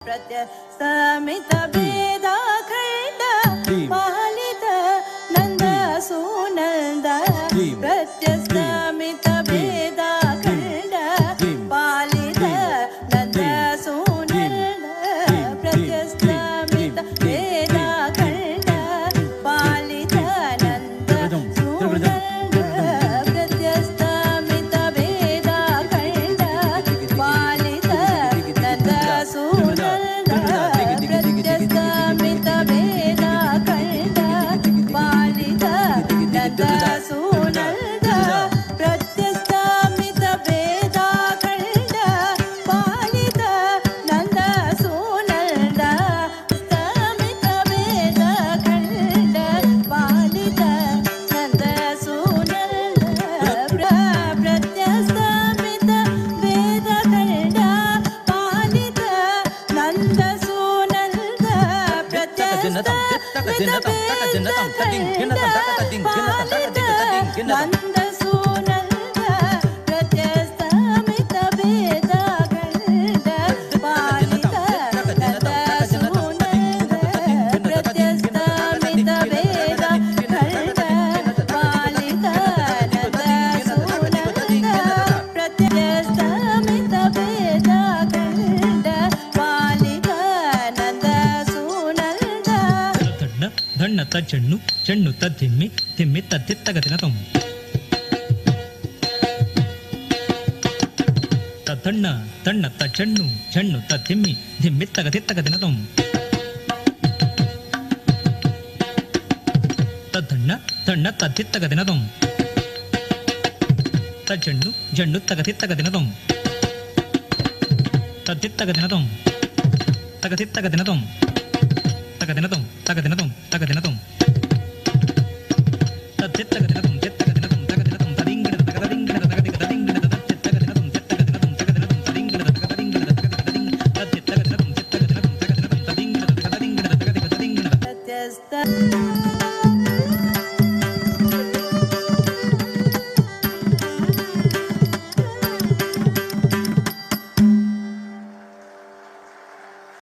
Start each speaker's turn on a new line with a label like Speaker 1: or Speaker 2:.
Speaker 1: ಪ್ರತ್ಯಸ್ತಮಿತ ಭೇದ ಖಂಡ ಪಾಲಿತ ನಂದ ಸುನಂದ ಪ್ರತ್ಯಸ್ತಮಿತ ಭೇದ ಖಂಡ ಪಾಲಿತ ನಂದ ಸುನಂದ ಪ್ರತ್ಯಸ್ತಮಿತ ಭೇದ ಖಂಡ ಪಾಲಿತ ನಂದ ಸುನಂದ ಪ್ರತ್ಯಸ್ತಮಿತ ಭೇದ ಖಂಡ ಪಾಲಿತ ನಂದ ಸುನಂದ ಪ್ರತ್ಯಸ್ತಮಿತ ಭೇದ ಖಂಡ ಪಾಲಿತ ನಂದ ಸುನಂದ ಪ್ರತ್ಯಸ್ತಮಿತ ಭೇದ ಖಂಡ ಪಾಲಿತ ನಂದ ಸುನಂದ ಪ್ರತ್ಯಸ್ತಮಿತ ಭೇದ ಖಂಡ ಪಾಲಿತ ನಂದ ಸುನಂದ ಪ್ರತ್ಯಸ್ತಮಿತ ಭೇದ ಖಂಡ ಪಾಲಿತ ನಂದ ಸುನಂದ ಪ್ರತ್ಯಸ್ತಮಿತ ಭೇದ ಖಂಡ ಪಾಲಿತ ನಂದ ಸುನಂದ ಪ್ರತ್ಯಸ್ತಮಿತ ಭೇದ ಖಂಡ ಪಾಲಿತ ನಂದ ಸುನಂದ ಪ್ರತ್ಯಸ್ತಮಿತ ಭೇದ ಖಂಡ ಪಾಲಿತ ನಂದ ಸುನಂದ ಪ್ರತ್ಯಸ್ತಮಿತ ಭೇದ ಖಂಡ ಪಾಲಿತ ನಂದ ಸುನಂದ
Speaker 2: ತಡ್ಡ ದಣ್ಣ ತ ಚೆಣ್ಣು ಚೆಣ್ಣು ತ ತಿಮ್ಮಿ ತಿಮ್ಮಿ ತತ್ತಿತ್ತಗತಿನ ತೊಂ ತಣ್ಣ ತಣ್ಣ ತ ಚೆಣ್ಣು ಚೆಣ್ಣು ತ ತಿಮ್ಮಿ ತಿಮ್ಮಿ ತಗತಿತ್ತಗತಿನ ತೊಂ ತಣ್ಣ ತಣ್ಣ ತತ್ತಿತ್ತಗತಿನ ತೊಂ ತ ಚೆಣ್ಣು ಜಣ್ಣು ತಗತಿತ್ತಗತಿನ ತೊಂ ತತ್ತಿತ್ತಗತಿನ ತೊಂ ತಗತಿತ್ತಗತಿನ ತೊಂ ತಗದಿನ ತೊಂ ತಗದಿನ ತೊಂ ತಗದಿನ ತೊಂ ತತ್ತಿತ್ತಗದಿನ ತೊಂ ತೆತ್ತಗದಿನ ತೊಂ ತಗದಿನ ತೊಂ ತದಿಂಗಿಡ ತಗದಿಂಗಿಡ ತಗದಿಗ ತದಿಂಗಿಡ ತತ್ತಿತ್ತಗದಿನ ತೊಂ ತೆತ್ತಗದಿನ ತೊಂ ತಗದಿನ ತೊಂ ತದಿಂಗಿಡ ತಗದಿಂಗಿಡ ತಗದಿಂಗಿಡ ತತ್ತಿತ್ತಗದಿನ ತೊಂ ತೆತ್ತಗದಿನ ತೊಂ ತಗದಿನ ತೊಂ ತದಿಂಗಿಡ ತಗದಿಂಗಿಡ ತಗದಿಗ ತದಿಂಗಿಡ
Speaker 1: ಪ್ರತ್ಯಸ್ತ